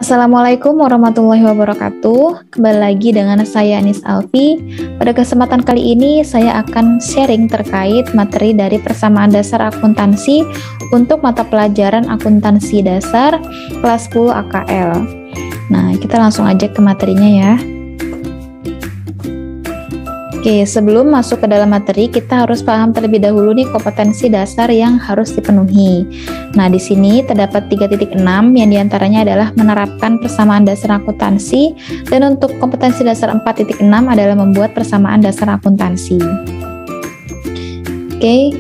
Assalamualaikum warahmatullahi wabarakatuh. Kembali lagi dengan saya Anis Alfi. Pada kesempatan kali ini saya akan sharing terkait materi dari persamaan dasar akuntansi untuk mata pelajaran akuntansi dasar kelas 10 AKL. Nah, kita langsung aja ke materinya ya. Oke, sebelum masuk ke dalam materi, kita harus paham terlebih dahulu nih kompetensi dasar yang harus dipenuhi. Nah, di sini terdapat 3.6 yang diantaranya adalah menerapkan persamaan dasar akuntansi, dan untuk kompetensi dasar 4.6 adalah membuat persamaan dasar akuntansi. Oke,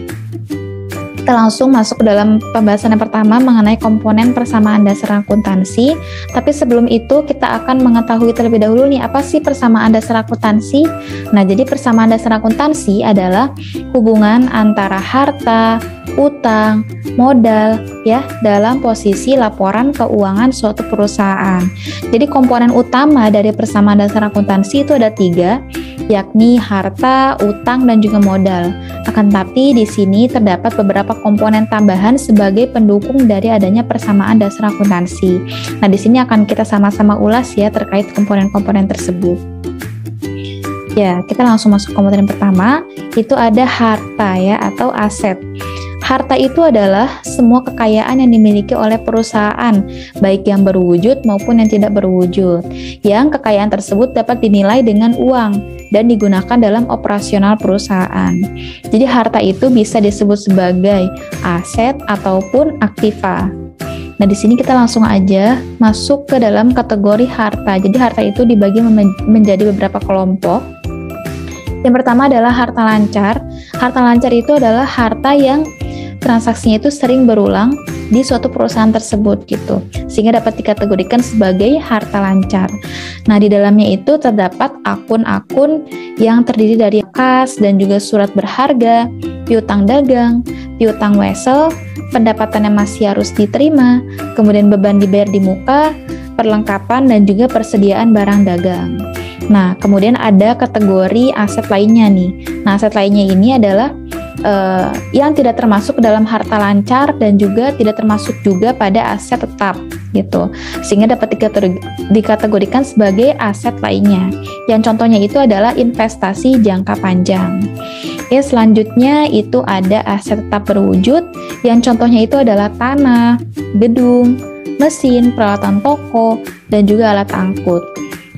kita langsung masuk ke dalam pembahasan yang pertama mengenai komponen persamaan dasar akuntansi. Tapi sebelum itu kita akan mengetahui terlebih dahulu nih apa sih persamaan dasar akuntansi. Nah, jadi persamaan dasar akuntansi adalah hubungan antara harta, utang, modal ya dalam posisi laporan keuangan suatu perusahaan. Jadi komponen utama dari persamaan dasar akuntansi itu ada 3, yakni harta, utang, dan juga modal. Akan tapi di sini terdapat beberapa komponen tambahan sebagai pendukung dari adanya persamaan dasar akuntansi. Nah, di sini akan kita sama-sama ulas ya terkait komponen-komponen tersebut. Ya, kita langsung masuk komponen pertama, itu ada harta ya atau aset. Harta itu adalah semua kekayaan yang dimiliki oleh perusahaan, baik yang berwujud maupun yang tidak berwujud. Yang kekayaan tersebut dapat dinilai dengan uang dan digunakan dalam operasional perusahaan. Jadi harta itu bisa disebut sebagai aset ataupun aktiva. Nah, di sini kita langsung aja masuk ke dalam kategori harta. Jadi harta itu dibagi menjadi beberapa kelompok. Yang pertama adalah harta lancar. Harta lancar itu adalah harta yang transaksinya itu sering berulang di suatu perusahaan tersebut gitu, sehingga dapat dikategorikan sebagai harta lancar. Nah, di dalamnya itu terdapat akun-akun yang terdiri dari kas dan juga surat berharga, piutang dagang, piutang wesel, pendapatan yang masih harus diterima, kemudian beban dibayar di muka, perlengkapan dan juga persediaan barang dagang. Nah, kemudian ada kategori aset lainnya nih. Nah, aset lainnya ini adalah yang tidak termasuk dalam harta lancar dan juga tidak termasuk juga pada aset tetap gitu, sehingga dapat dikategorikan sebagai aset lainnya. Yang contohnya itu adalah investasi jangka panjang. Ya, selanjutnya itu ada aset tetap berwujud, yang contohnya itu adalah tanah, gedung, mesin, peralatan toko, dan juga alat angkut.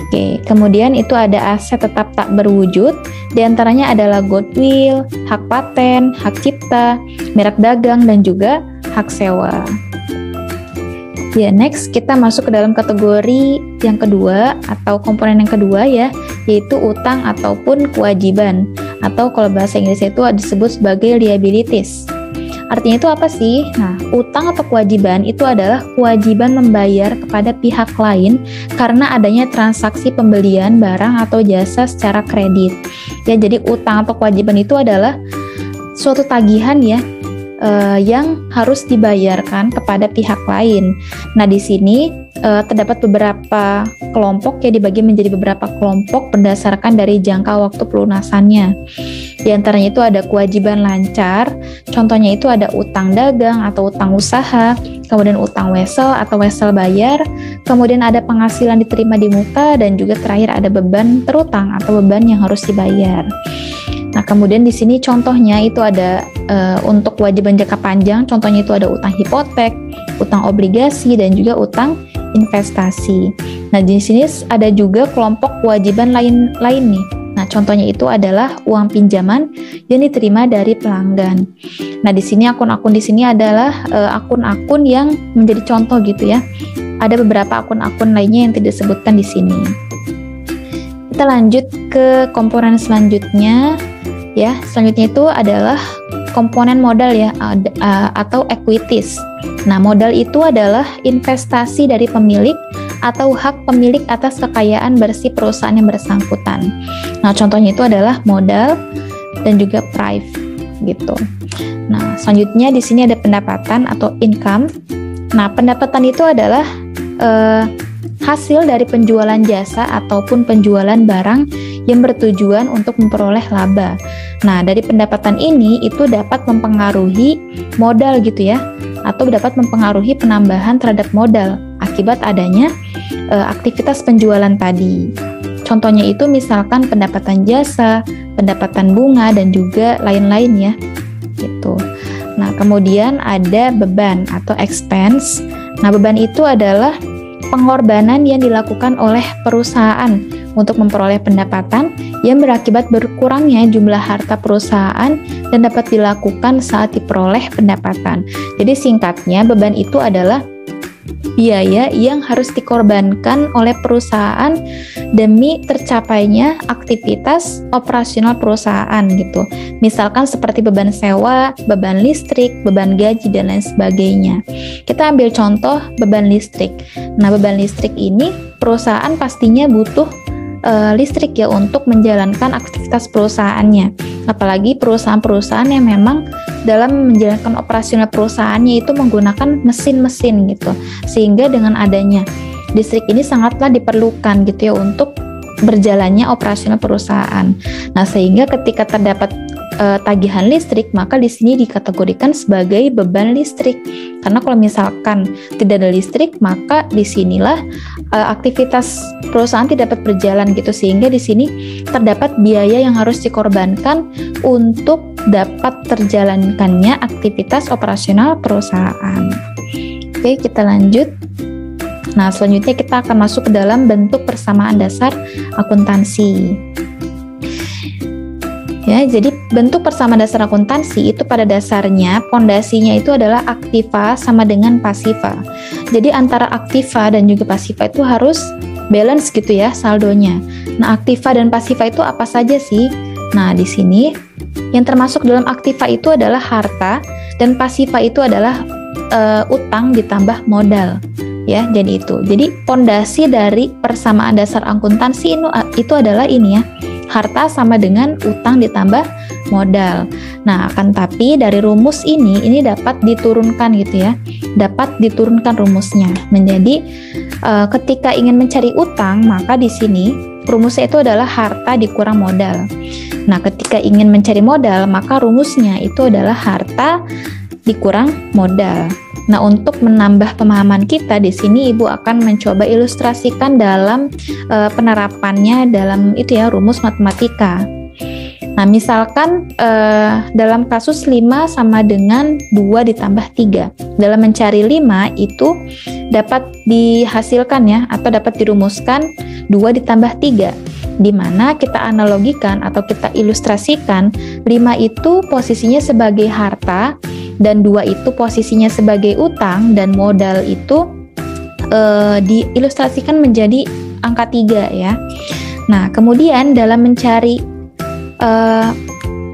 Oke, kemudian itu ada aset tetap tak berwujud, diantaranya adalah goodwill, hak paten, hak cipta, merek dagang, dan juga hak sewa. Ya, next kita masuk ke dalam kategori yang kedua atau komponen yang kedua ya, yaitu utang ataupun kewajiban, atau kalau bahasa Inggris itu disebut sebagai liabilities. Artinya itu apa sih? Nah, utang atau kewajiban itu adalah kewajiban membayar kepada pihak lain karena adanya transaksi pembelian barang atau jasa secara kredit. Ya, jadi utang atau kewajiban itu adalah suatu tagihan ya yang harus dibayarkan kepada pihak lain. Nah, di sini terdapat beberapa kelompok ya, dibagi menjadi beberapa kelompok berdasarkan dari jangka waktu pelunasannya. Di antaranya itu ada kewajiban lancar, contohnya itu ada utang dagang atau utang usaha, kemudian utang wesel atau wesel bayar, kemudian ada penghasilan diterima di muka, dan juga terakhir ada beban terutang atau beban yang harus dibayar. Nah, kemudian di sini contohnya itu ada untuk kewajiban jangka panjang, contohnya itu ada utang hipotek, utang obligasi, dan juga utang investasi. Nah, di sini ada juga kelompok kewajiban lain nih. Nah, contohnya itu adalah uang pinjaman yang diterima dari pelanggan. Nah, di sini akun-akun di sini adalah akun-akun yang menjadi contoh gitu ya. Ada beberapa akun-akun lainnya yang tidak disebutkan di sini. Kita lanjut ke komponen selanjutnya. Ya, selanjutnya itu adalah komponen modal ya atau equities. Nah, modal itu adalah investasi dari pemilik atau hak pemilik atas kekayaan bersih perusahaan yang bersangkutan. Nah, contohnya itu adalah modal dan juga prive gitu. Nah, selanjutnya di sini ada pendapatan atau income. Nah, pendapatan itu adalah hasil dari penjualan jasa ataupun penjualan barang yang bertujuan untuk memperoleh laba. Nah, dari pendapatan ini itu dapat mempengaruhi modal gitu ya, atau dapat mempengaruhi penambahan terhadap modal akibat adanya aktivitas penjualan tadi. Contohnya itu misalkan pendapatan jasa, pendapatan bunga, dan juga lain-lain ya. Gitu. Nah, kemudian ada beban atau expense. Nah, beban itu adalah pengorbanan yang dilakukan oleh perusahaan untuk memperoleh pendapatan yang berakibat berkurangnya jumlah harta perusahaan dan dapat dilakukan saat diperoleh pendapatan. Jadi singkatnya, beban itu adalah biaya yang harus dikorbankan oleh perusahaan demi tercapainya aktivitas operasional perusahaan gitu. Misalkan seperti beban sewa, beban listrik, beban gaji, dan lain sebagainya. Kita ambil contoh beban listrik. Nah, beban listrik ini perusahaan pastinya butuh listrik ya untuk menjalankan aktivitas perusahaannya. Apalagi perusahaan-perusahaan yang memang dalam menjalankan operasional perusahaannya itu menggunakan mesin-mesin gitu. Sehingga dengan adanya listrik ini sangatlah diperlukan gitu ya untuk berjalannya operasional perusahaan. Nah, sehingga ketika terdapat tagihan listrik, maka di sini dikategorikan sebagai beban listrik. Karena kalau misalkan tidak ada listrik, maka disinilah aktivitas perusahaan tidak dapat berjalan gitu, sehingga di sini terdapat biaya yang harus dikorbankan untuk dapat terjalankannya aktivitas operasional perusahaan. Oke, kita lanjut. Nah, selanjutnya kita akan masuk ke dalam bentuk persamaan dasar akuntansi. Ya, jadi bentuk persamaan dasar akuntansi itu pada dasarnya pondasinya itu adalah aktiva sama dengan pasiva. Jadi antara aktiva dan juga pasiva itu harus balance gitu ya saldonya. Nah, aktiva dan pasiva itu apa saja sih? Nah, di sini yang termasuk dalam aktiva itu adalah harta dan pasiva itu adalah utang ditambah modal. Ya, jadi itu. Jadi pondasi dari persamaan dasar akuntansi itu adalah ini ya. Harta sama dengan utang ditambah modal. Nah, akan tapi dari rumus ini dapat diturunkan gitu ya. Dapat diturunkan rumusnya menjadi ketika ingin mencari utang, maka di sini rumusnya itu adalah harta dikurang modal. Nah, ketika ingin mencari modal, maka rumusnya itu adalah harta dikurang modal. Nah, untuk menambah pemahaman kita di sini Ibu akan mencoba ilustrasikan dalam penerapannya dalam itu ya rumus matematika. Nah, misalkan dalam kasus 5 sama dengan 2 ditambah 3. Dalam mencari 5 itu dapat dihasilkan ya atau dapat dirumuskan 2 ditambah 3. Di mana kita analogikan atau kita ilustrasikan 5 itu posisinya sebagai harta dan 2 itu posisinya sebagai utang dan modal itu diilustrasikan menjadi angka 3 ya. Nah, kemudian dalam mencari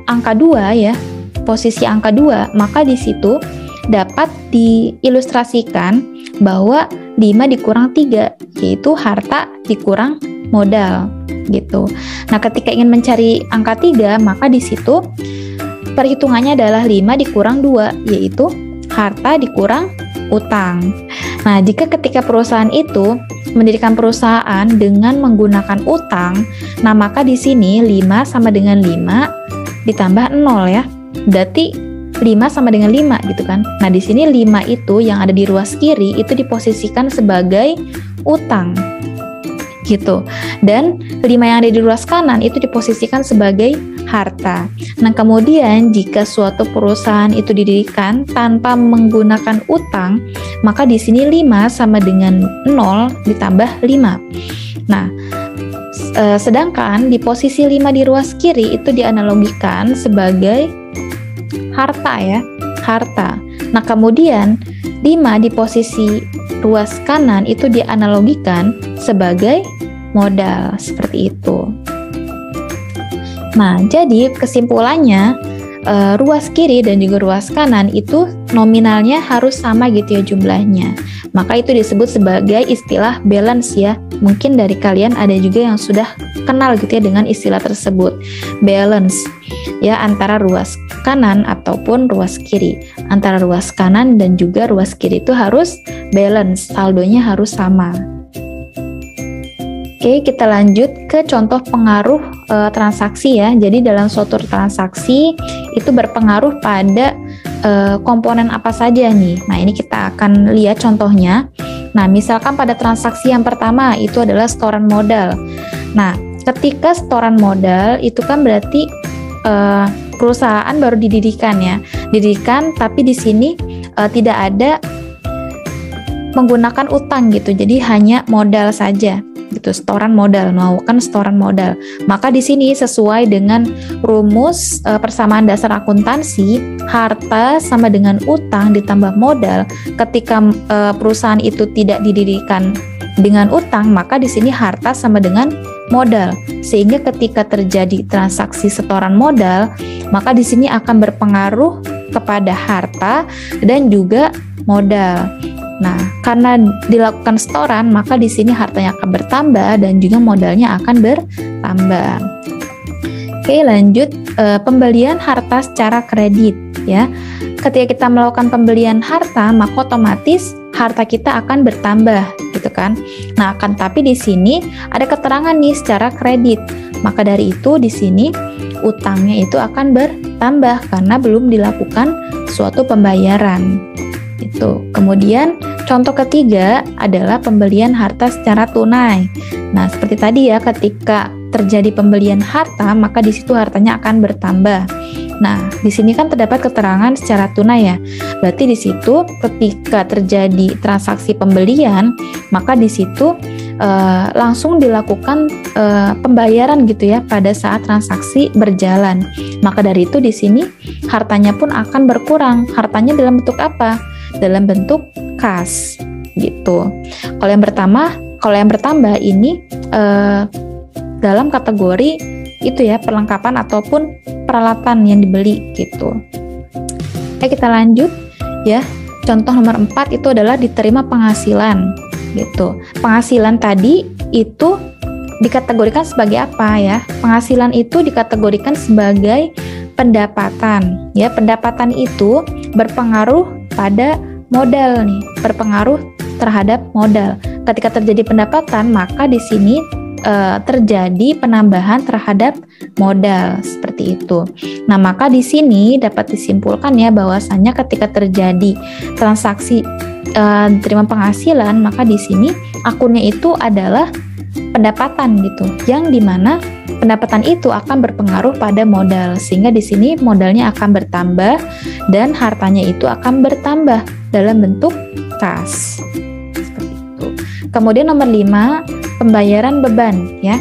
angka 2 ya, posisi angka 2, maka di situ dapat diilustrasikan bahwa 5 dikurang 3 yaitu harta dikurang modal gitu. Nah, ketika ingin mencari angka 3, maka di situ perhitungannya adalah 5 dikurang 2, yaitu harta dikurang utang. Nah, jika ketika perusahaan itu mendirikan perusahaan dengan menggunakan utang, nah maka di sini 5 sama dengan 5 ditambah 0 ya. Berarti 5 sama dengan 5 gitu kan. Nah, di sini 5 itu yang ada di ruas kiri itu diposisikan sebagai utang. Gitu. Dan 5 yang ada di ruas kanan itu diposisikan sebagai harta. Nah, kemudian jika suatu perusahaan itu didirikan tanpa menggunakan utang, maka di sini 5 sama dengan 0 ditambah 5. Nah, sedangkan di posisi 5 di ruas kiri itu dianalogikan sebagai harta ya, harta. Nah, kemudian 5 di posisi ruas kanan itu dianalogikan sebagai modal, seperti itu. Nah, jadi kesimpulannya ruas kiri dan juga ruas kanan itu nominalnya harus sama gitu ya jumlahnya. Maka itu disebut sebagai istilah balance ya. Mungkin dari kalian ada juga yang sudah kenal gitu ya dengan istilah tersebut. Balance ya antara ruas kanan ataupun ruas kiri. Antara ruas kanan dan juga ruas kiri itu harus balance, saldonya harus sama. Oke, kita lanjut ke contoh pengaruh transaksi ya. Jadi dalam suatu transaksi itu berpengaruh pada komponen apa saja nih. Nah, ini kita akan lihat contohnya. Nah, misalkan pada transaksi yang pertama itu adalah setoran modal. Nah, ketika setoran modal itu kan berarti perusahaan baru didirikan ya. Didirikan tapi di sini tidak ada menggunakan utang gitu. Jadi hanya modal saja gitu, setoran modal, melakukan setoran modal. Maka di sini sesuai dengan rumus persamaan dasar akuntansi, harta sama dengan utang ditambah modal. Ketika perusahaan itu tidak didirikan dengan utang, maka di sini harta sama dengan modal. Sehingga ketika terjadi transaksi setoran modal, maka di sini akan berpengaruh kepada harta dan juga modal. Nah, karena dilakukan setoran, maka di sini hartanya akan bertambah dan juga modalnya akan bertambah. Oke, lanjut pembelian harta secara kredit ya. Ketika kita melakukan pembelian harta, maka otomatis harta kita akan bertambah, gitu kan. Nah, akan tapi di sini ada keterangan nih secara kredit. Maka dari itu di sini utangnya itu akan bertambah karena belum dilakukan suatu pembayaran. Itu. Kemudian contoh ketiga adalah pembelian harta secara tunai. Nah, seperti tadi ya, ketika terjadi pembelian harta, maka di situ hartanya akan bertambah. Nah, di sini kan terdapat keterangan secara tunai ya. Berarti di situ ketika terjadi transaksi pembelian, maka di situ langsung dilakukan pembayaran gitu ya pada saat transaksi berjalan. Maka dari itu di sini hartanya pun akan berkurang. Hartanya dalam bentuk apa? Dalam bentuk kas gitu. Kalau yang bertambah ini dalam kategori itu ya, perlengkapan ataupun peralatan yang dibeli gitu. Oke, kita lanjut ya. Contoh nomor 4 itu adalah diterima penghasilan gitu. Penghasilan tadi itu dikategorikan sebagai apa ya? Penghasilan itu dikategorikan sebagai pendapatan ya. Pendapatan itu berpengaruh pada modal nih, berpengaruh terhadap modal. Ketika terjadi pendapatan, maka di sini terjadi penambahan terhadap modal seperti itu. Nah, maka di sini dapat disimpulkan ya bahwasannya ketika terjadi transaksi terima penghasilan, maka di sini akunnya itu adalah pendapatan gitu, yang dimana pendapatan itu akan berpengaruh pada modal, sehingga di sini modalnya akan bertambah dan hartanya itu akan bertambah dalam bentuk kas. Seperti itu. Kemudian nomor 5, pembayaran beban ya.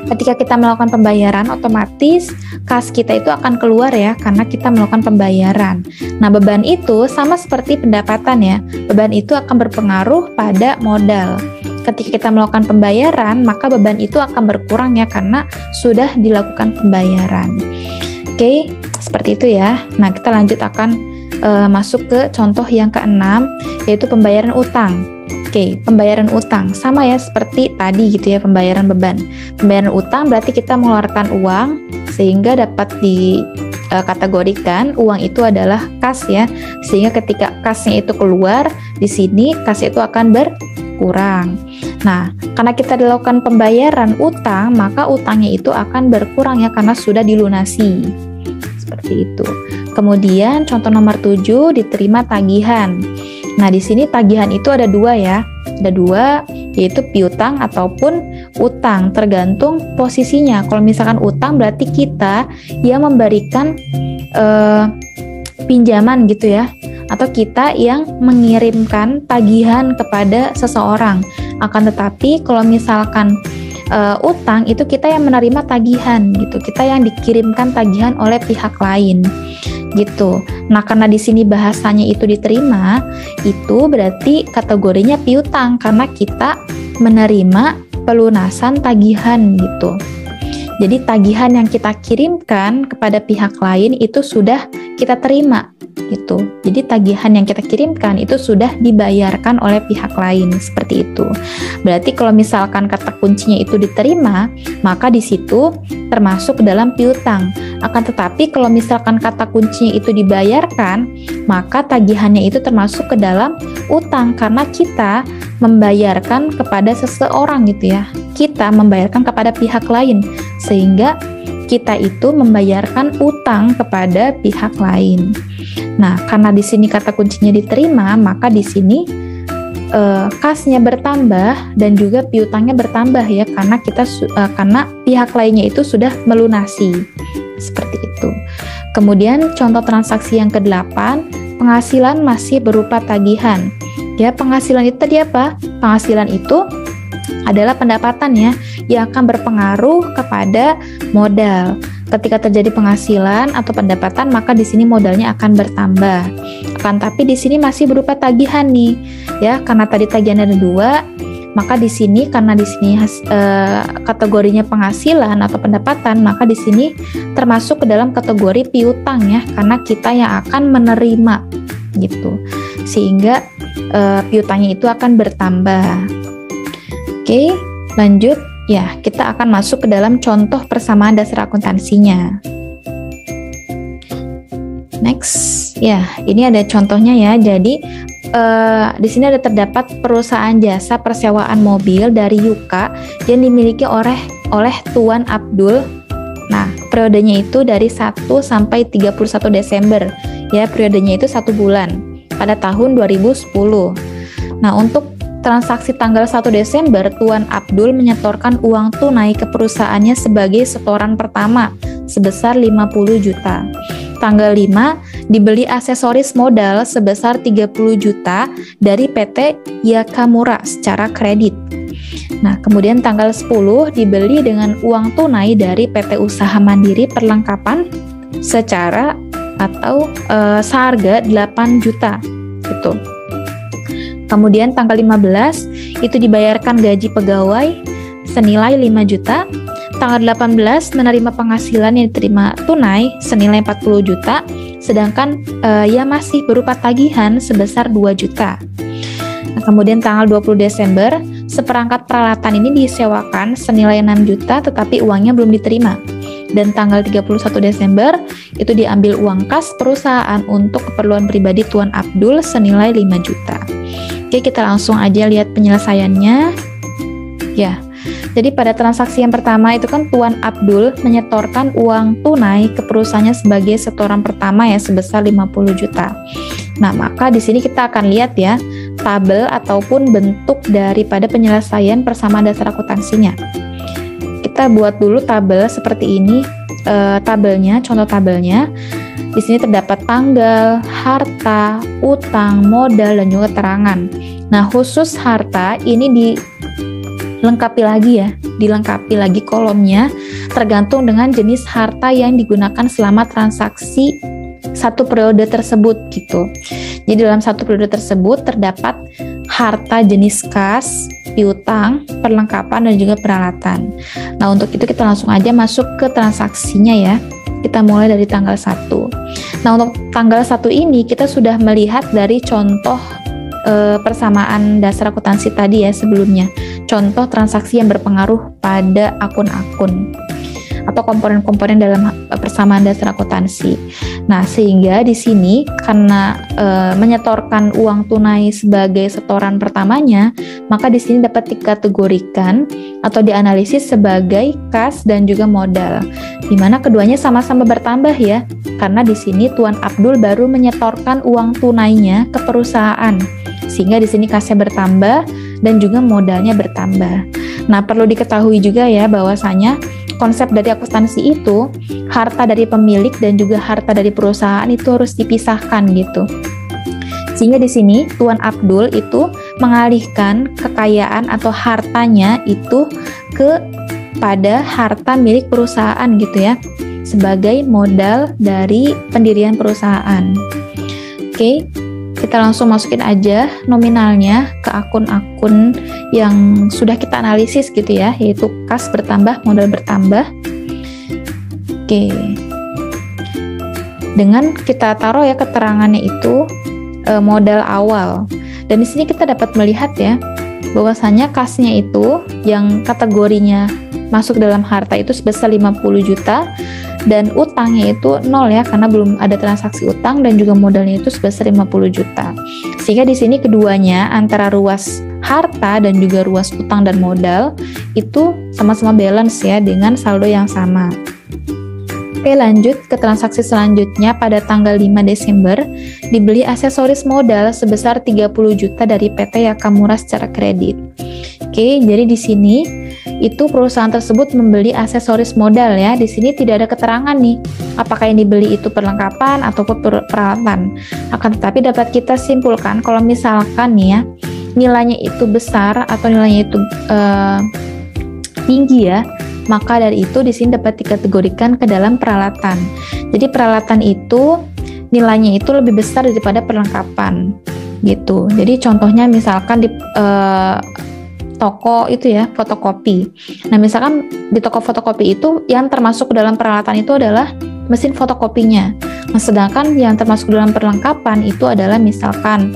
Ketika kita melakukan pembayaran, otomatis kas kita itu akan keluar ya, karena kita melakukan pembayaran. Nah, beban itu sama seperti pendapatan ya. Beban itu akan berpengaruh pada modal. Ketika kita melakukan pembayaran, maka beban itu akan berkurang ya, karena sudah dilakukan pembayaran. Oke, seperti itu ya. Nah, kita lanjut akan masuk ke contoh yang keenam, yaitu pembayaran utang. Oke, pembayaran utang sama ya seperti tadi gitu ya, pembayaran beban. Pembayaran utang berarti kita mengeluarkan uang sehingga dapat dikategorikan uang itu adalah kas ya. Sehingga ketika kasnya itu keluar, di sini kas itu akan berkurang. Nah, karena kita dilakukan pembayaran utang, maka utangnya itu akan berkurang ya, karena sudah dilunasi. Seperti itu. Kemudian contoh nomor 7, diterima tagihan. Nah, di sini tagihan itu ada dua ya. Ada dua, yaitu piutang ataupun utang, tergantung posisinya. Kalau misalkan utang berarti kita yang memberikan pinjaman gitu ya, atau kita yang mengirimkan tagihan kepada seseorang. Akan tetapi kalau misalkan utang itu kita yang menerima tagihan gitu, kita yang dikirimkan tagihan oleh pihak lain gitu. Nah, karena di sini bahasanya itu diterima, itu berarti kategorinya piutang karena kita menerima pelunasan tagihan gitu. Jadi tagihan yang kita kirimkan kepada pihak lain itu sudah kita terima gitu. Jadi tagihan yang kita kirimkan itu sudah dibayarkan oleh pihak lain, seperti itu. Berarti kalau misalkan kata kuncinya itu diterima, maka di situ termasuk dalam piutang. Akan tetapi kalau misalkan kata kuncinya itu dibayarkan, maka tagihannya itu termasuk ke dalam utang karena kita membayarkan kepada seseorang gitu ya. Kita membayarkan kepada pihak lain sehingga kita itu membayarkan utang kepada pihak lain. Nah, karena di sini kata kuncinya diterima, maka di sini kasnya bertambah dan juga piutangnya bertambah ya, karena pihak lainnya itu sudah melunasi. Seperti itu. Kemudian contoh transaksi yang ke-8, penghasilan masih berupa tagihan. Ya, penghasilan itu tadi apa? Penghasilan itu adalah pendapatan ya, yang akan berpengaruh kepada modal. Ketika terjadi penghasilan atau pendapatan, maka di sini modalnya akan bertambah. Tapi di sini masih berupa tagihan nih, ya, karena tadi tagihan ada 2, maka di sini karena di sini kategorinya penghasilan atau pendapatan, maka di sini termasuk ke dalam kategori piutang ya, karena kita yang akan menerima gitu, sehingga piutangnya itu akan bertambah. Oke, lanjut. Ya, kita akan masuk ke dalam contoh persamaan dasar akuntansinya. Next, ya, ini ada contohnya ya. Jadi, di sini ada terdapat perusahaan jasa persewaan mobil dari Yuka yang dimiliki oleh Tuan Abdul. Nah, periodenya itu dari 1 sampai 31 Desember. Ya, periodenya itu 1 bulan pada tahun 2010. Nah, untuk transaksi tanggal 1 Desember, Tuan Abdul menyetorkan uang tunai ke perusahaannya sebagai setoran pertama sebesar 50 juta. Tanggal 5, dibeli aksesoris modal sebesar 30 juta dari PT Yakamura secara kredit. Nah, kemudian tanggal 10, dibeli dengan uang tunai dari PT Usaha Mandiri perlengkapan secara atau seharga 8 juta. Gitu. Kemudian tanggal 15 itu dibayarkan gaji pegawai senilai 5 juta. Tanggal 18 menerima penghasilan yang diterima tunai senilai 40 juta, sedangkan ia masih berupa tagihan sebesar 2 juta. Nah, kemudian tanggal 20 Desember, seperangkat peralatan ini disewakan senilai 6 juta tetapi uangnya belum diterima. Dan tanggal 31 Desember itu diambil uang kas perusahaan untuk keperluan pribadi Tuan Abdul senilai 5 juta. Oke, kita langsung aja lihat penyelesaiannya. Ya, jadi pada transaksi yang pertama itu kan Tuan Abdul menyetorkan uang tunai ke perusahaannya sebagai setoran pertama ya sebesar 50 juta. Nah, maka di sini kita akan lihat ya tabel ataupun bentuk daripada penyelesaian persamaan dasar akuntansinya. Kita buat dulu tabel seperti ini, tabelnya, contoh tabelnya. Di sini terdapat tanggal, harta, utang, modal, dan juga keterangan. Nah, khusus harta ini dilengkapi lagi kolomnya tergantung dengan jenis harta yang digunakan selama transaksi satu periode tersebut gitu. Jadi dalam satu periode tersebut terdapat harta jenis kas, piutang, perlengkapan, dan juga peralatan. Nah, untuk itu kita langsung aja masuk ke transaksinya ya. Kita mulai dari tanggal 1. Nah, untuk tanggal 1 ini kita sudah melihat dari contoh persamaan dasar akuntansi tadi ya sebelumnya. Contoh transaksi yang berpengaruh pada akun-akun atau komponen-komponen dalam persamaan dasar akuntansi. Nah, sehingga di sini karena menyetorkan uang tunai sebagai setoran pertamanya, maka di sini dapat dikategorikan atau dianalisis sebagai kas dan juga modal, di mana keduanya sama-sama bertambah ya, karena di sini Tuan Abdul baru menyetorkan uang tunainya ke perusahaan, sehingga di sini kasnya bertambah dan juga modalnya bertambah. Nah, perlu diketahui juga ya bahwasanya konsep dari akuntansi itu, harta dari pemilik dan juga harta dari perusahaan itu harus dipisahkan gitu. Sehingga di sini Tuan Abdul itu mengalihkan kekayaan atau hartanya itu kepada harta milik perusahaan gitu ya, sebagai modal dari pendirian perusahaan. Oke, kita langsung masukin aja nominalnya ke akun-akun yang sudah kita analisis gitu ya, yaitu kas bertambah, modal bertambah. Oke, dengan kita taruh ya keterangannya itu modal awal, dan di sini kita dapat melihat ya bahwasanya kasnya itu yang kategorinya masuk dalam harta itu sebesar 50 juta dan utangnya itu 0 ya, karena belum ada transaksi utang, dan juga modalnya itu sebesar 50 juta. Sehingga di sini keduanya antara ruas harta dan juga ruas utang dan modal itu sama-sama balance ya dengan saldo yang sama. Oke, lanjut ke transaksi selanjutnya. Pada tanggal 5 Desember, dibeli aksesoris modal sebesar 30 juta dari PT Yakamura secara kredit. Oke, jadi di sini itu perusahaan tersebut membeli aksesoris modal ya. Di sini tidak ada keterangan nih, apakah yang dibeli itu perlengkapan ataupun peralatan. Akan tetapi dapat kita simpulkan kalau misalkan nih ya, nilainya itu besar atau nilainya itu tinggi ya, maka dari itu di sini dapat dikategorikan ke dalam peralatan. Jadi peralatan itu nilainya itu lebih besar daripada perlengkapan gitu. Jadi contohnya misalkan di toko itu ya, fotokopi. Nah, misalkan di toko fotokopi itu yang termasuk ke dalam peralatan itu adalah mesin fotokopinya. Nah, sedangkan yang termasuk dalam perlengkapan itu adalah misalkan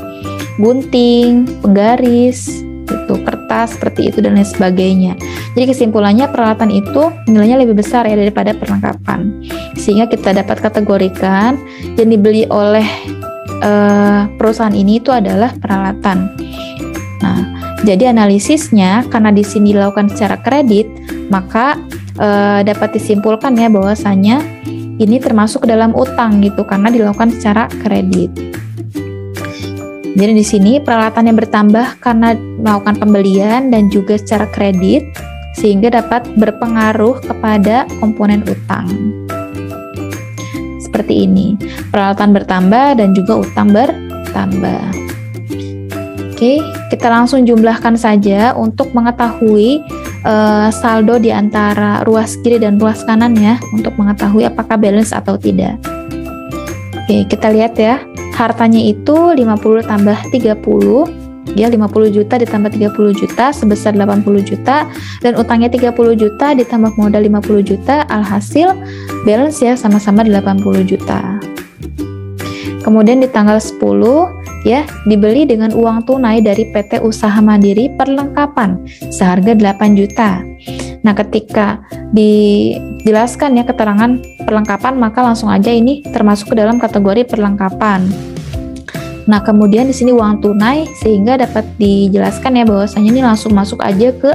gunting, penggaris, itu kertas seperti itu dan lain sebagainya. Jadi kesimpulannya peralatan itu nilainya lebih besar ya daripada perlengkapan, sehingga kita dapat kategorikan yang dibeli oleh perusahaan ini itu adalah peralatan. Nah, jadi analisisnya karena di sini dilakukan secara kredit, maka dapat disimpulkan ya bahwasanya ini termasuk ke dalam utang gitu karena dilakukan secara kredit. Jadi di sini peralatannya bertambah karena melakukan pembelian dan juga secara kredit, sehingga dapat berpengaruh kepada komponen utang. Seperti ini, peralatan bertambah dan juga utang bertambah. Oke, kita langsung jumlahkan saja untuk mengetahui saldo di antara ruas kiri dan ruas kanan ya, untuk mengetahui apakah balance atau tidak. Oke, kita lihat ya. Hartanya itu 50 tambah 30, ya 50 juta ditambah 30 juta sebesar 80 juta, dan utangnya 30 juta ditambah modal 50 juta, alhasil balance ya sama-sama 80 juta. Kemudian di tanggal 10 ya dibeli dengan uang tunai dari PT Usaha Mandiri perlengkapan seharga 8 juta. Nah, ketika dijelaskan ya keterangan perlengkapan, maka langsung aja ini termasuk ke dalam kategori perlengkapan. Nah, kemudian di sini uang tunai, sehingga dapat dijelaskan ya bahwasanya ini langsung masuk aja ke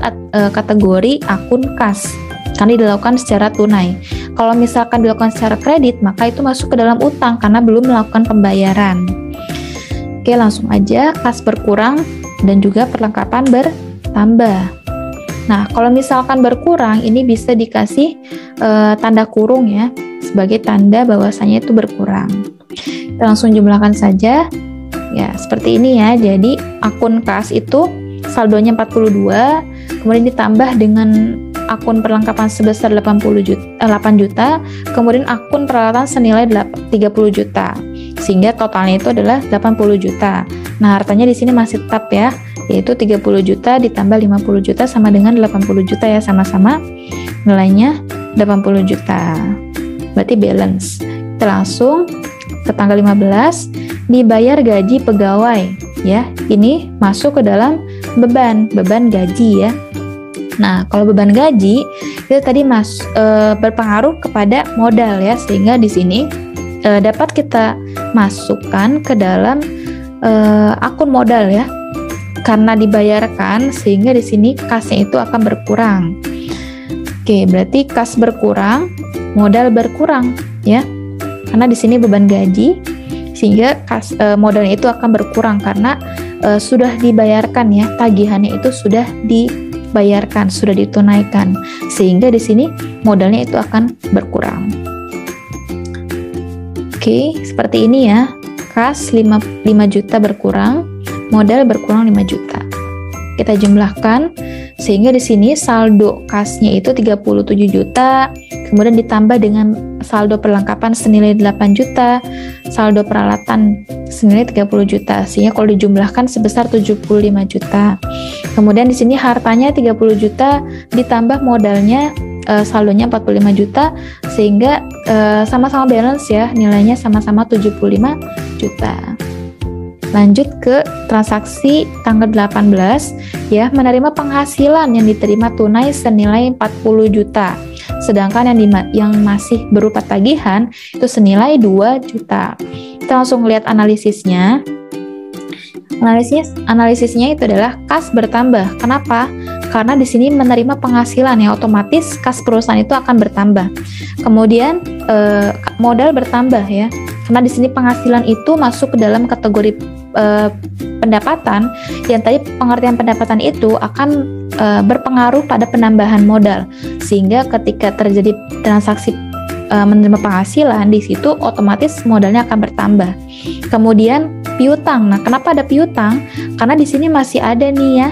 kategori akun kas karena dilakukan secara tunai. Kalau misalkan dilakukan secara kredit, maka itu masuk ke dalam utang karena belum melakukan pembayaran. Oke, langsung aja kas berkurang dan juga perlengkapan bertambah. Nah, kalau misalkan berkurang, ini bisa dikasih tanda kurung ya, sebagai tanda bahwasanya itu berkurang. Kita langsung jumlahkan saja. Ya, seperti ini ya. Jadi, akun kas itu saldonya 42, kemudian ditambah dengan akun perlengkapan sebesar 8 juta, kemudian akun peralatan senilai 30 juta. Sehingga totalnya itu adalah 80 juta. Nah, hartanya di sini masih tetap ya, yaitu 30 juta ditambah 50 juta sama dengan 80 juta ya, sama-sama nilainya 80 juta. Berarti balance. Kita langsung ke tanggal 15, dibayar gaji pegawai ya. Ini masuk ke dalam beban gaji ya. Nah, kalau beban gaji itu tadi berpengaruh kepada modal ya, sehingga di sini dapat kita masukkan ke dalam akun modal ya. Karena dibayarkan, sehingga di sini kasnya itu akan berkurang. Oke, berarti kas berkurang, modal berkurang ya. Karena di sini beban gaji, sehingga modalnya itu akan berkurang karena sudah dibayarkan ya, tagihannya itu sudah dibayarkan, sudah ditunaikan, sehingga di sini modalnya itu akan berkurang. Oke, seperti ini ya. Kas 5 juta berkurang, modal berkurang 5 juta. Kita jumlahkan sehingga di sini saldo kasnya itu 37 juta, kemudian ditambah dengan saldo perlengkapan senilai 8 juta, saldo peralatan senilai 30 juta, sehingga kalau dijumlahkan sebesar 75 juta. Kemudian di sini hartanya 30 juta ditambah modalnya saldonya 45 juta, sehingga sama-sama balance ya, nilainya sama-sama 75 juta. Lanjut ke transaksi tanggal 18 ya, menerima penghasilan yang diterima tunai senilai 40 juta. Sedangkan yang masih berupa tagihan itu senilai 2 juta. Kita langsung lihat analisisnya. Analisisnya itu adalah kas bertambah. Kenapa? karena di sini menerima penghasilan ya, otomatis kas perusahaan itu akan bertambah. Kemudian modal bertambah ya, karena di sini penghasilan itu masuk ke dalam kategori pendapatan, yang tadi pengertian pendapatan itu akan berpengaruh pada penambahan modal, sehingga ketika terjadi transaksi menerima penghasilan, di situ otomatis modalnya akan bertambah. Kemudian piutang. Nah, kenapa ada piutang? Karena di sini masih ada nih ya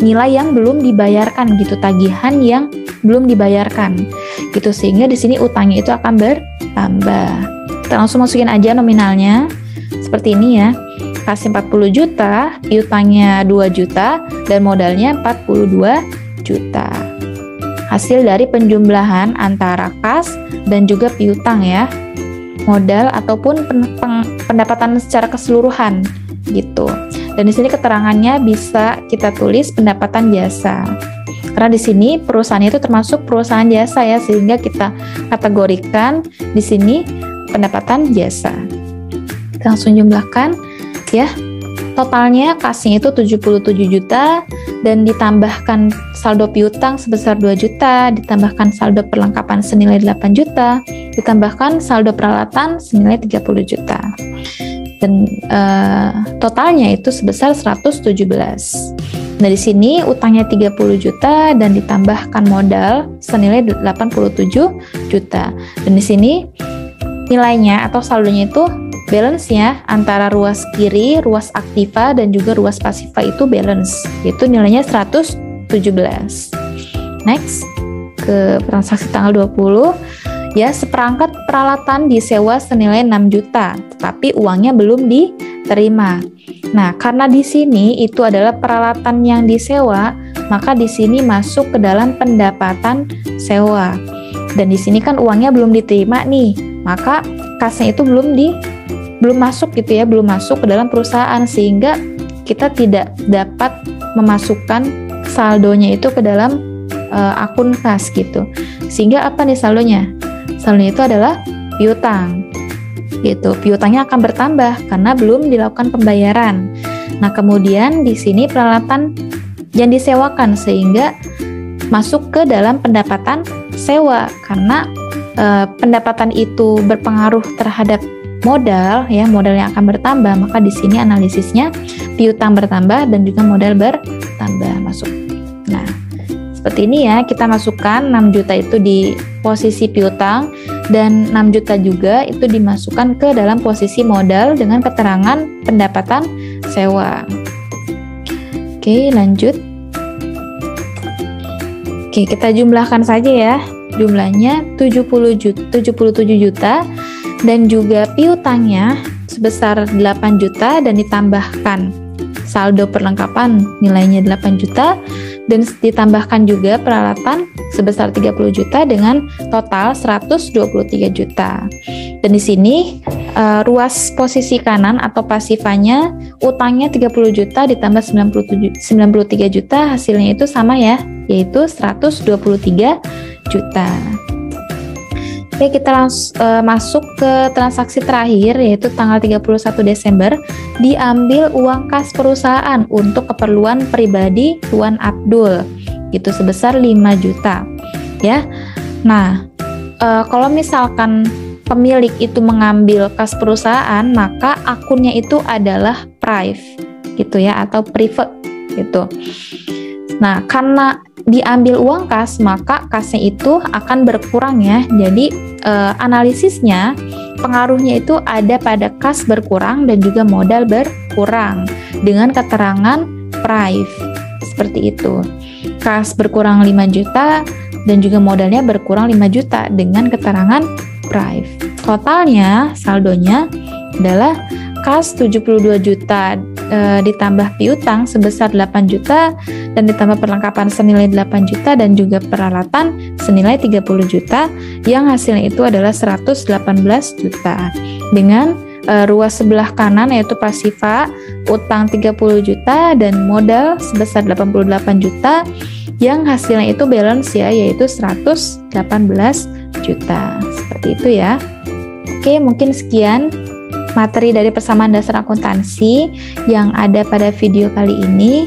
nilai yang belum dibayarkan gitu, tagihan yang belum dibayarkan gitu, sehingga di sini utangnya itu akan bertambah. Kita langsung masukin aja nominalnya seperti ini ya. Kasih 40 juta, piutangnya 2 juta, dan modalnya 42 juta. Hasil dari penjumlahan antara kas dan juga piutang ya, modal ataupun pendapatan secara keseluruhan gitu. Dan di sini keterangannya bisa kita tulis pendapatan jasa. Karena di sini perusahaannya itu termasuk perusahaan jasa ya, sehingga kita kategorikan di sini pendapatan jasa. Kita langsung jumlahkan ya. Totalnya kasnya itu 77 juta, dan ditambahkan saldo piutang sebesar 2 juta, ditambahkan saldo perlengkapan senilai 8 juta, ditambahkan saldo peralatan senilai 30 juta. Dan totalnya itu sebesar 117. Nah, di sini utangnya 30 juta dan ditambahkan modal senilai 87 juta. Dan di sini nilainya atau saldonya itu balance-nya antara ruas kiri, ruas aktiva, dan juga ruas pasiva itu balance, yaitu nilainya 117. Next, ke transaksi tanggal 20, ya, seperangkat peralatan disewa senilai 6 juta, tapi uangnya belum diterima. Nah, karena di sini itu adalah peralatan yang disewa, maka di sini masuk ke dalam pendapatan sewa. Dan di sini kan uangnya belum diterima nih, maka kasnya itu belum masuk gitu ya, belum masuk ke dalam perusahaan, sehingga kita tidak dapat memasukkan saldonya itu ke dalam akun kas gitu. Sehingga apa nih saldonya? Saldonya itu adalah piutang gitu. Piutangnya akan bertambah karena belum dilakukan pembayaran. Nah, kemudian di sini peralatan yang disewakan, sehingga masuk ke dalam pendapatan sewa, karena pendapatan itu berpengaruh terhadap modal ya, modal yang akan bertambah, maka di sini analisisnya piutang bertambah dan juga modal bertambah masuk. Nah, seperti ini ya, kita masukkan 6 juta itu di posisi piutang, dan 6 juta juga itu dimasukkan ke dalam posisi modal dengan keterangan pendapatan sewa. Oke, lanjut. Oke, kita jumlahkan saja ya. Jumlahnya 77 juta, dan juga piutangnya sebesar 8 juta, dan ditambahkan saldo perlengkapan nilainya 8 juta, dan ditambahkan juga peralatan sebesar 30 juta dengan total 123 juta. Dan di sini ruas posisi kanan atau pasifanya utangnya 30 juta ditambah 93 juta, hasilnya itu sama ya, yaitu 123 juta. Oke, kita langsung masuk ke transaksi terakhir, yaitu tanggal 31 Desember, diambil uang kas perusahaan untuk keperluan pribadi Tuan Abdul, gitu, sebesar 5 juta. Ya, nah, kalau misalkan pemilik itu mengambil kas perusahaan, maka akunnya itu adalah private, gitu ya, atau private, gitu. Nah, karena diambil uang kas, maka kasnya itu akan berkurang ya. Jadi analisisnya pengaruhnya itu ada pada kas berkurang dan juga modal berkurang dengan keterangan prive seperti itu. Kas berkurang 5 juta dan juga modalnya berkurang 5 juta dengan keterangan prive. Totalnya saldonya adalah kas 72 juta ditambah piutang sebesar 8 juta dan ditambah perlengkapan senilai 8 juta dan juga peralatan senilai 30 juta yang hasilnya itu adalah 118 juta. Dengan ruas sebelah kanan yaitu pasiva utang 30 juta dan modal sebesar 88 juta yang hasilnya itu balance ya, yaitu 118 juta. Seperti itu ya. Oke, mungkin sekian materi dari persamaan dasar akuntansi yang ada pada video kali ini.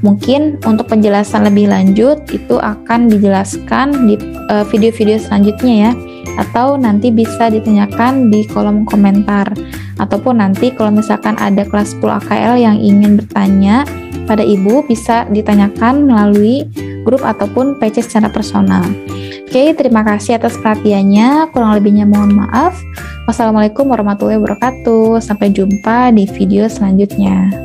Mungkin untuk penjelasan lebih lanjut itu akan dijelaskan di video-video selanjutnya ya, atau nanti bisa ditanyakan di kolom komentar, ataupun nanti kalau misalkan ada kelas 10 AKL yang ingin bertanya pada Ibu bisa ditanyakan melalui grup ataupun PC secara personal. Oke, terima kasih atas perhatiannya, kurang lebihnya mohon maaf. Wassalamualaikum warahmatullahi wabarakatuh. Sampai jumpa di video selanjutnya.